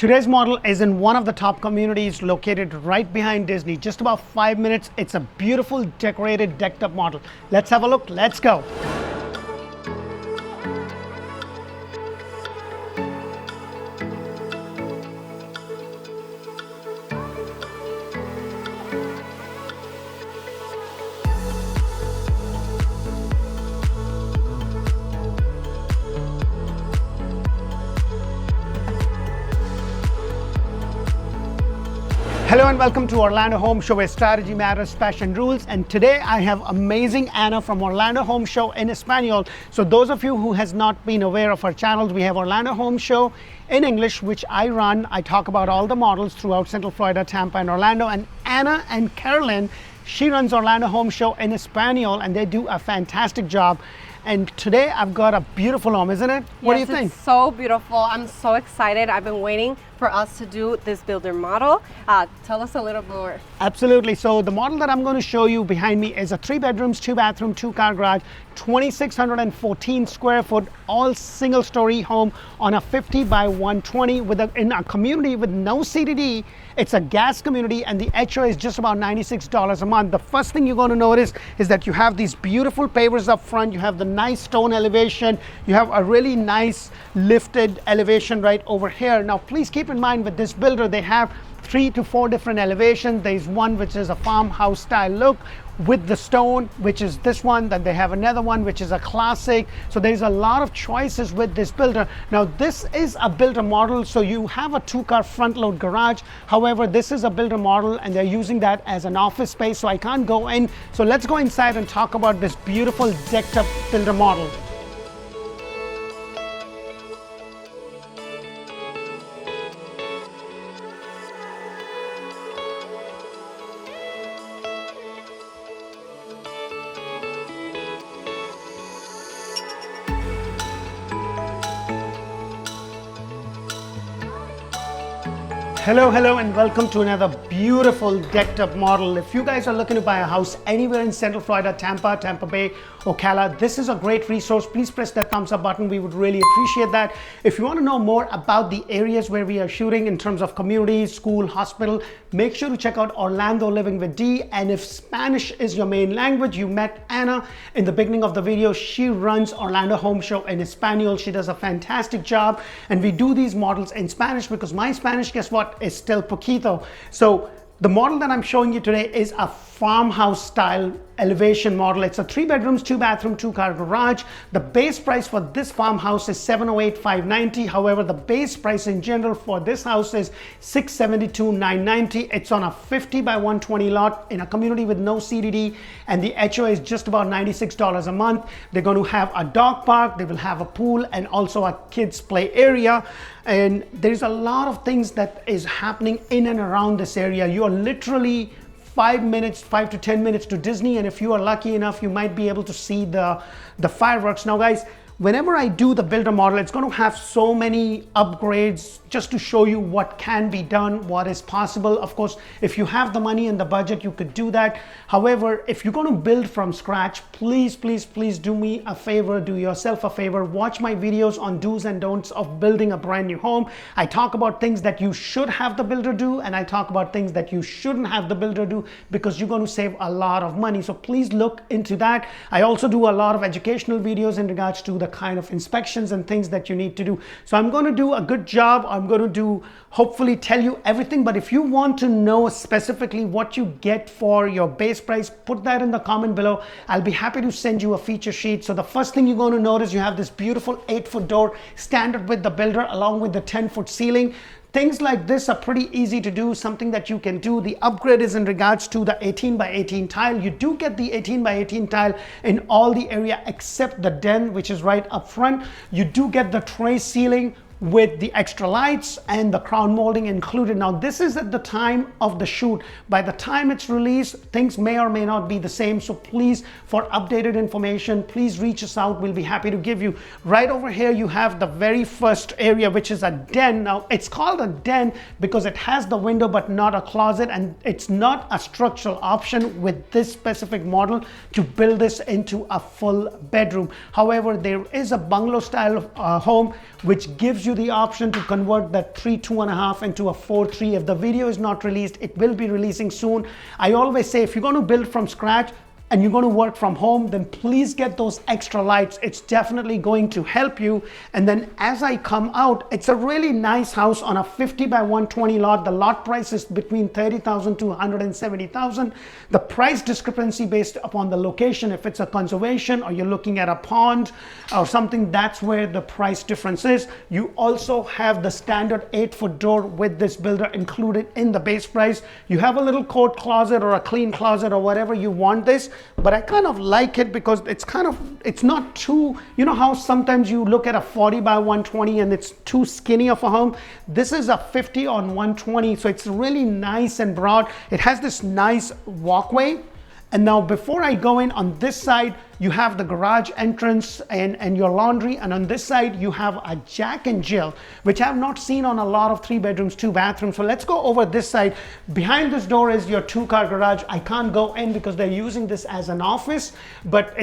Today's model is in one of the top communities located right behind Disney, just about 5 minutes. It's a beautiful, decorated, decked up model. Let's have a look. Let's go. Hello and welcome to Orlando Home Show, where strategy matters, fashion rules. And today I have amazing Anna from Orlando Home Show in Espanol. So those of you who has not been aware of our channels, we have Orlando Home Show in English, which I run. I talk about all the models throughout Central Florida, Tampa, and Orlando. And Anna and Carolyn, she runs Orlando Home Show in Espanol, and they do a fantastic job. And today I've got a beautiful home, isn't it? What do you think? It's so beautiful. I'm so excited. I've been waiting for us to do this builder model. Tell us a little more. Absolutely. So the model that I'm going to show you behind me is a 3 bedrooms, 2 bathroom, 2 car garage, 2,614 square foot, all single story home on a 50 by 120 in a community with no CDD. It's a gas community and the HOA is just about $96 a month. The first thing you're going to notice is that you have these beautiful pavers up front. You have the nice stone elevation. You have a really nice lifted elevation right over here. Now, please keep in mind with this builder, they have 3 to 4 different elevations. There's one which is a farmhouse style look with the stone, which is this one. Then they have another one which is a classic. So there's a lot of choices with this builder. Now this is a builder model, so you have a 2-car front load garage. However, this is a builder model and they're using that as an office space, so I can't go in. So let's go inside and talk about this beautiful decked up builder model. Hello and welcome to another beautiful decked up model. If you guys are looking to buy a house anywhere in Central Florida, Tampa Bay, Ocala, this is a great resource. Please press that thumbs up button. We would really appreciate that. If you want to know more about the areas where we are shooting in terms of communities, school, hospital, make sure to check out Orlando Living with D. And if Spanish is your main language, you met Anna in the beginning of the video. She runs Orlando Home Show in Espanol. She does a fantastic job. And we do these models in Spanish because my Spanish, guess what, is still poquito. So the model that I'm showing you today is a farmhouse style elevation model. It's a 3 bedrooms, 2 bathroom, 2 car garage. The base price for this farmhouse is $708,590. However, the base price in general for this house is $672,990. It's on a 50 by 120 lot in a community with no CDD, and the HOA is just about $96 a month. They're going to have a dog park, they will have a pool, and also a kids play area. And there's a lot of things that is happening in and around this area. You are literally 5 to 10 minutes to Disney, and if you are lucky enough, you might be able to see the fireworks. Now guys, whenever I do the builder model, it's going to have so many upgrades just to show you what can be done, what is possible. Of course, if you have the money and the budget, you could do that. However, if you're going to build from scratch, please do me a favor, do yourself a favor, watch my videos on do's and don'ts of building a brand new home. I talk about things that you should have the builder do, and I talk about things that you shouldn't have the builder do, because you're going to save a lot of money. So please look into that. I also do a lot of educational videos in regards to the kind of inspections and things that you need to do. So I'm going to do a good job. I'm going to hopefully tell you everything. But if you want to know specifically what you get for your base price, put that in the comment below. I'll be happy to send you a feature sheet. So the first thing you're going to notice, you have this beautiful 8-foot door standard with the builder along with the 10-foot ceiling. Things like this are pretty easy to do, something that you can do. The upgrade is in regards to the 18 by 18 tile. You do get the 18 by 18 tile in all the area except the den, which is right up front. You do get the tray ceiling with the extra lights and the crown molding included. Now this is at the time of the shoot. By the time it's released, things may or may not be the same. So please, for updated information, please reach us out. We'll be happy to give you. Right over here, you have the very first area, which is a den. Now it's called a den because it has the window but not a closet, and it's not a structural option with this specific model to build this into a full bedroom. However, there is a bungalow style home which gives you you the option to convert that 3.2.5 into a 4.3. If the video is not released, it will be releasing soon. I always say, if you're going to build from scratch and you're going to work from home, then please get those extra lights. It's definitely going to help you. And then as I come out, it's a really nice house on a 50 by 120 lot. The lot price is between 30,000 to 170,000. The price discrepancy based upon the location, if it's a conservation or you're looking at a pond or something, that's where the price difference is. You also have the standard 8-foot door with this builder included in the base price. You have a little coat closet or a clean closet or whatever you want this. But I kind of like it because it's not too, you know how sometimes you look at a 40 by 120 and it's too skinny of a home. This is a 50 on 120, so it's really nice and broad. It has this nice walkway. And now before I go in, on this side, you have the garage entrance and your laundry. And on this side, you have a Jack and Jill, which I've not seen on a lot of 3 bedrooms, 2 bathrooms. So let's go over this side. Behind this door is your 2-car garage. I can't go in because they're using this as an office, but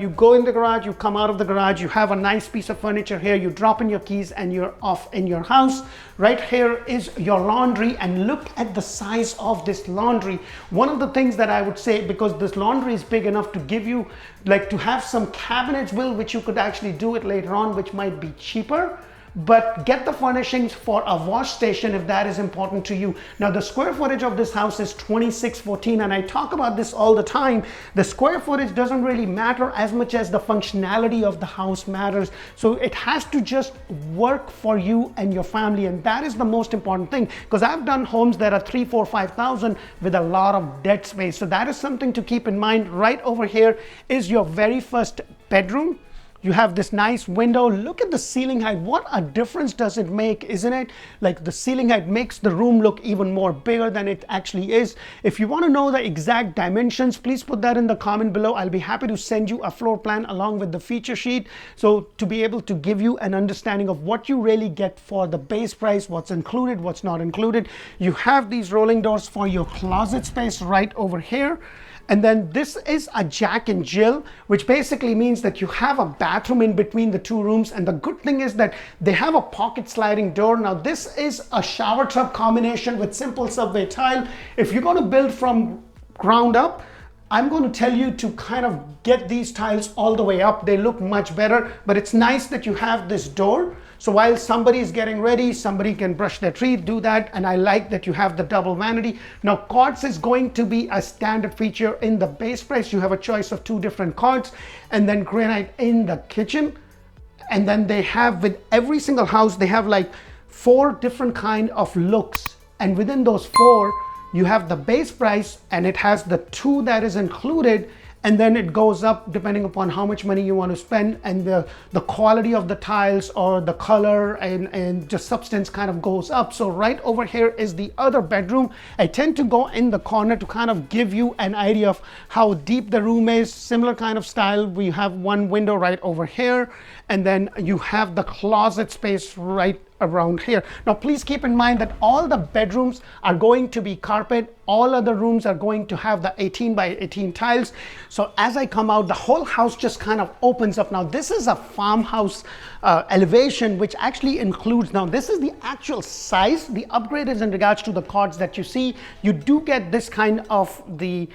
you go in the garage, you come out of the garage, you have a nice piece of furniture here, you drop in your keys and you're off in your house. Right here is your laundry, and look at the size of this laundry. One of the things that I would say, because this laundry is big enough to give you, like, to have some cabinets built, which you could actually do it later on, which might be cheaper. But get the furnishings for a wash station if that is important to you. Now the square footage of this house is 2614, and I talk about this all the time. The square footage doesn't really matter as much as the functionality of the house matters. So it has to just work for you and your family, and that is the most important thing, because I've done homes that are 3, 4, 5,000 with a lot of dead space. So that is something to keep in mind. Right over here is your very first bedroom. You have this nice window. Look at the ceiling height. What a difference does it make, isn't it? Like, the ceiling height makes the room look even more bigger than it actually is. If you want to know the exact dimensions, please put that in the comment below. I'll be happy to send you a floor plan along with the feature sheet, so to be able to give you an understanding of what you really get for the base price, what's included, what's not included. You have these rolling doors for your closet space right over here. And then this is a Jack and Jill, which basically means that you have a bathroom in between the 2 rooms. And the good thing is that they have a pocket sliding door. Now this is a shower tub combination with simple subway tile. If you're going to build from ground up, I'm going to tell you to kind of get these tiles all the way up. They look much better, but it's nice that you have this door. So while somebody is getting ready, somebody can brush their teeth, do that. And I like that you have the double vanity. Now quartz is going to be a standard feature in the base price. You have a choice of 2 different quartz, and then granite in the kitchen. And then they have, with every single house, they have like 4 different kind of looks. And within those 4, you have the base price, and it has the 2 that is included. And then it goes up depending upon how much money you want to spend, and the quality of the tiles or the color and just substance kind of goes up. So right over here is the other bedroom. I tend to go in the corner to kind of give you an idea of how deep the room is. Similar kind of style. We have 1 window right over here, and then you have the closet space right around here. Now please keep in mind that all the bedrooms are going to be carpet. All other rooms are going to have the 18 by 18 tiles. So as I come out, the whole house just kind of opens up. Now this is a farmhouse elevation, which actually includes, now this is the actual size. The upgrade is in regards to the cords that you see. You do get this kind of the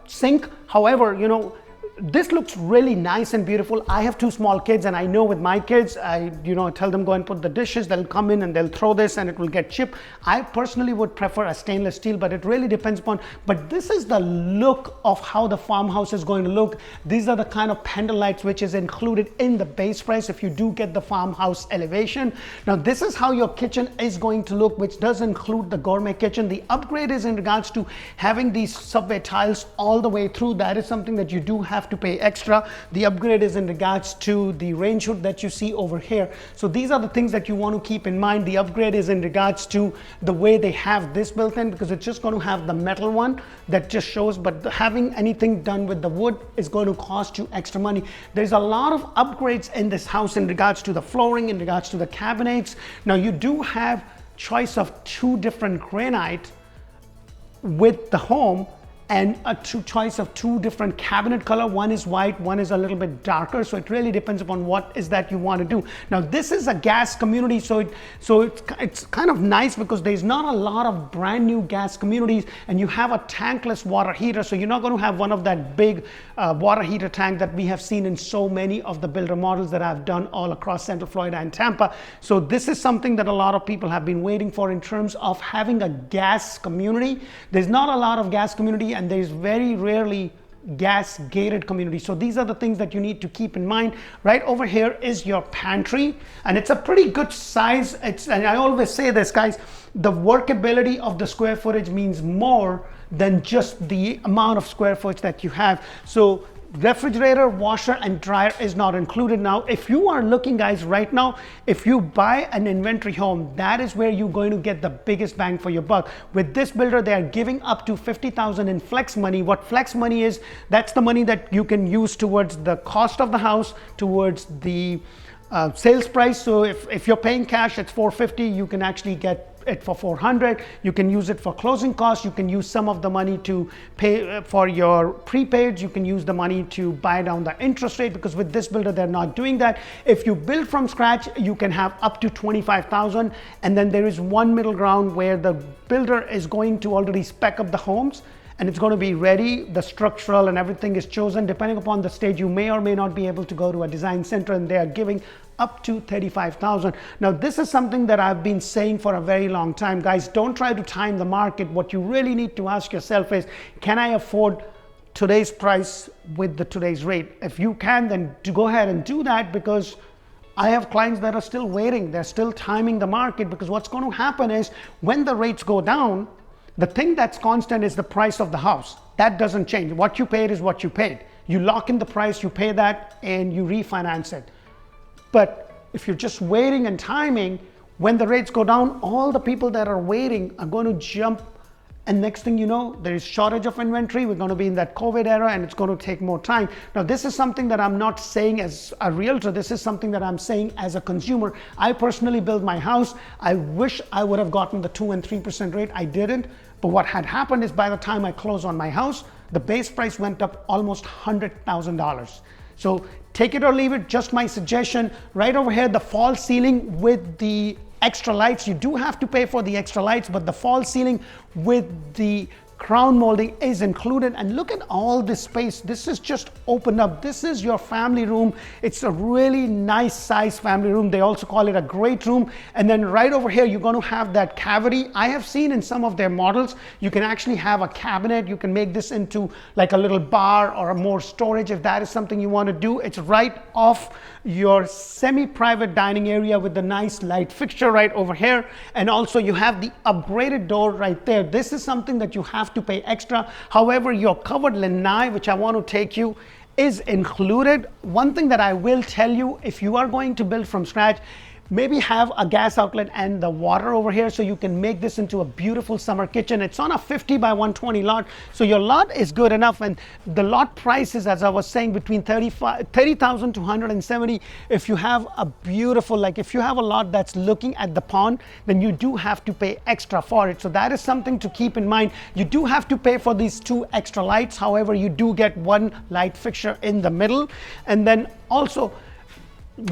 sink. However, you know, this looks really nice and beautiful. I have 2 small kids, and I know with my kids, I tell them go and put the dishes. They'll come in and they'll throw this and it will get chipped. I personally would prefer a stainless steel, but it really depends upon. But this is the look of how the farmhouse is going to look. These are the kind of pendant lights which is included in the base price if you do get the farmhouse elevation. Now this is how your kitchen is going to look, which does include the gourmet kitchen. The upgrade is in regards to having these subway tiles all the way through. That is something that you do have to pay extra. The upgrade is in regards to the range hood that you see over here. So these are the things that you want to keep in mind. The upgrade is in regards to the way they have this built in, because it's just going to have the metal one that just shows, but having anything done with the wood is going to cost you extra money. There's a lot of upgrades in this house in regards to the flooring, in regards to the cabinets. Now you do have choice of 2 different granite with the home. and a choice of two different cabinet color. One is white, one is a little bit darker, so it really depends upon what is that you want to do. Now this is a gas community, so it's kind of nice because there's not a lot of brand new gas communities, and you have a tankless water heater, so you're not going to have one of that big water heater tank that we have seen in so many of the builder models that I've done all across Central Florida and Tampa. So this is something that a lot of people have been waiting for in terms of having a gas community. There's not a lot of gas community, and there's very rarely gas gated community. So these are the things that you need to keep in mind. Right over here is your pantry, and it's a pretty good size. And I always say this, guys, the workability of the square footage means more than just the amount of square footage that you have. So refrigerator, washer, and dryer is not included. Now if you are looking, guys, right now, if you buy an inventory home, that is where you're going to get the biggest bang for your buck. With this builder, they are giving up to $50,000 in flex money. What flex money is, that's the money that you can use towards the cost of the house, towards the sales price. So if you're paying cash, it's $450, you can actually get it for $400. You can use it for closing costs. You can use some of the money to pay for your prepaids. You can use the money to buy down the interest rate, because with this builder, they're not doing that. If you build from scratch, you can have up to $25,000. And then there is one middle ground where the builder is going to already spec up the homes, and it's going to be ready. The structural and everything is chosen. Depending upon the stage, you may or may not be able to go to a design center, and they are giving up to $35,000. Now this is something that I've been saying for a very long time. Guys, don't try to time the market. What you really need to ask yourself is, can I afford today's price with today's rate? If you can, then go ahead and do that, because I have clients that are still waiting. They're still timing the market, because what's going to happen is when the rates go down, the thing that's constant is the price of the house. That doesn't change. What you paid is what you paid. You lock in the price, you pay that, and you refinance it. But if you're just waiting and timing, when the rates go down, all the people that are waiting are going to jump. And next thing you know, there is shortage of inventory. We're going to be in that COVID era, and it's going to take more time. Now, this is something that I'm not saying as a realtor. This is something that I'm saying as a consumer. I personally built my house. I wish I would have gotten the 2 and 3% rate. I didn't. But what had happened is, by the time I closed on my house, the base price went up almost $100,000. So take it or leave it, just my suggestion. Right over here, the false ceiling with the extra lights. You do have to pay for the extra lights, but the false ceiling with the crown molding is included. And look at all this space. This is just opened up. This is your family room. It's a really nice size family room. They also call it a great room. And then right over here, you're going to have that cavity. I have seen in some of their models, you can actually have a cabinet. You can make this into like a little bar or a more storage if that is something you want to do. It's right off your semi-private dining area with the nice light fixture right over here. And also you have the upgraded door right there. This is something that you have to pay extra. However, your covered lanai, which I want to take you, is included. One thing that I will tell you, if you are going to build from scratch, maybe have a gas outlet and the water over here, so you can make this into a beautiful summer kitchen. It's on a 50 by 120 lot, so your lot is good enough. And the lot price is, as I was saying, between $30,000 to $170,000. If you have a beautiful, like if you have a lot that's looking at the pond, then you do have to pay extra for it. So that is something to keep in mind. You do have to pay for these 2 extra lights. However, you do get 1 light fixture in the middle. And then also,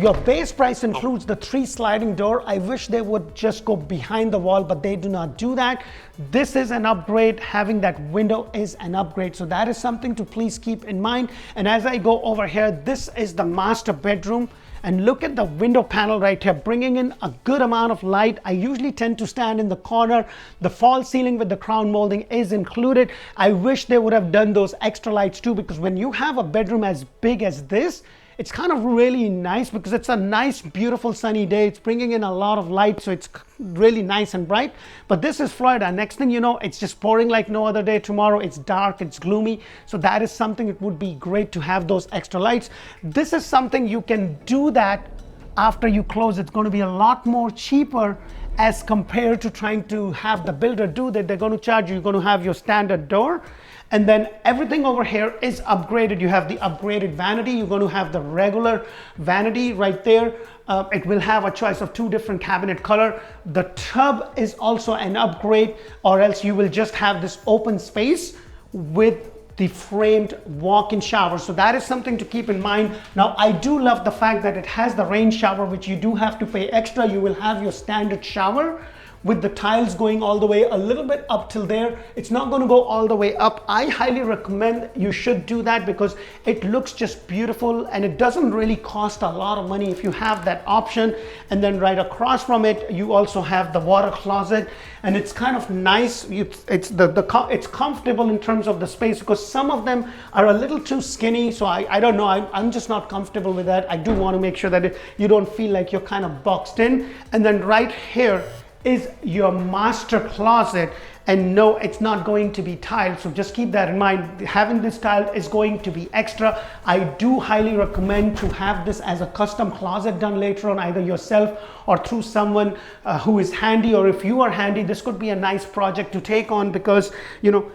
your base price includes the 3 sliding door. I wish they would just go behind the wall, but they do not do that. This is an upgrade. Having that window is an upgrade. So that is something to please keep in mind. And as I go over here, this is the master bedroom. And look at the window panel right here, bringing in a good amount of light. I usually tend to stand in the corner. The false ceiling with the crown molding is included. I wish they would have done those extra lights too, because when you have a bedroom as big as this, it's kind of really nice, because it's a nice, beautiful sunny day. It's bringing in a lot of light, so it's really nice and bright. But this is Florida. Next thing you know, it's just pouring like no other day. Tomorrow it's dark, it's gloomy. So that is something, it would be great to have those extra lights. This is something you can do that after you close. It's going to be a lot more cheaper as compared to trying to have the builder do that. They're going to charge you. You're going to have your standard door. And then everything over here is upgraded. You have the upgraded vanity. You're going to have the regular vanity right there. It will have a choice of 2 different cabinet color. The tub is also an upgrade, or else you will just have this open space with the framed walk-in shower. So that is something to keep in mind. Now, I do love the fact that it has the rain shower, which you do have to pay extra. You will have your standard shower with the tiles going all the way a little bit up till there. It's not going to go all the way up. I highly recommend you should do that because it looks just beautiful and it doesn't really cost a lot of money if you have that option. And then right across from it, you also have the water closet, and it's kind of nice. It's comfortable in terms of the space because some of them are a little too skinny. So I don't know. I'm just not comfortable with that. I do want to make sure that you don't feel like you're kind of boxed in. And then right here is your master closet, and no, it's not going to be tiled, so just keep that in mind. Having this tiled is going to be extra. I do highly recommend to have this as a custom closet done later on, either yourself or through someone who is handy, or if you are handy, this could be a nice project to take on because, you know,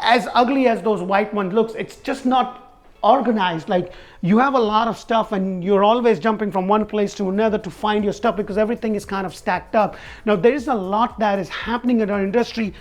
as ugly as those white ones looks, it's just not organized. Like, you have a lot of stuff and you're always jumping from one place to another to find your stuff because everything is kind of stacked up. Now, there is a lot that is happening in our industry.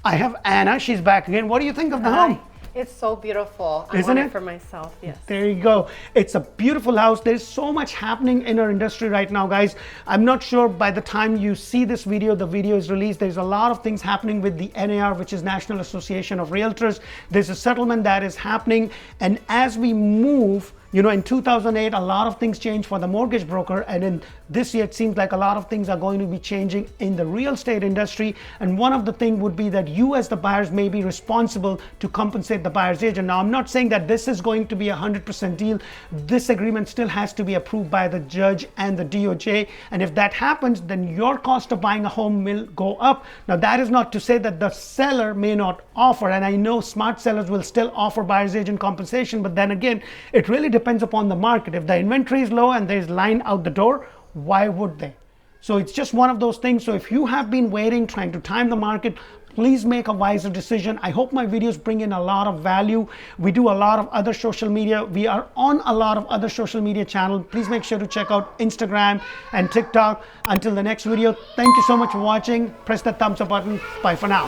I have Anna, she's back again. What do you think of the home? It's so beautiful. I Isn't want it? it for myself, yes. There you go. It's a beautiful house. There's so much happening in our industry right now, guys. I'm not sure by the time you see this video, the video is released. There's a lot of things happening with the NAR, which is National Association of Realtors. There's a settlement that is happening. And as we move, you know, in 2008, a lot of things changed for the mortgage broker. And in this year, it seems like a lot of things are going to be changing in the real estate industry. And one of the things would be that you as the buyers may be responsible to compensate the buyer's agent. Now, I'm not saying that this is going to be a 100% deal. This agreement still has to be approved by the judge and the DOJ. And if that happens, then your cost of buying a home will go up. Now, that is not to say that the seller may not offer. And I know smart sellers will still offer buyer's agent compensation. But then again, it really depends upon the market. If the inventory is low and there's line out the door, why would they? So it's just one of those things. So if you have been waiting, trying to time the market, please make a wiser decision. I hope my videos bring in a lot of value. We do a lot of other social media. We are on a lot of other social media channels. Please make sure to check out Instagram and TikTok. Until the next video, thank you so much for watching. Press that thumbs up button. Bye for now.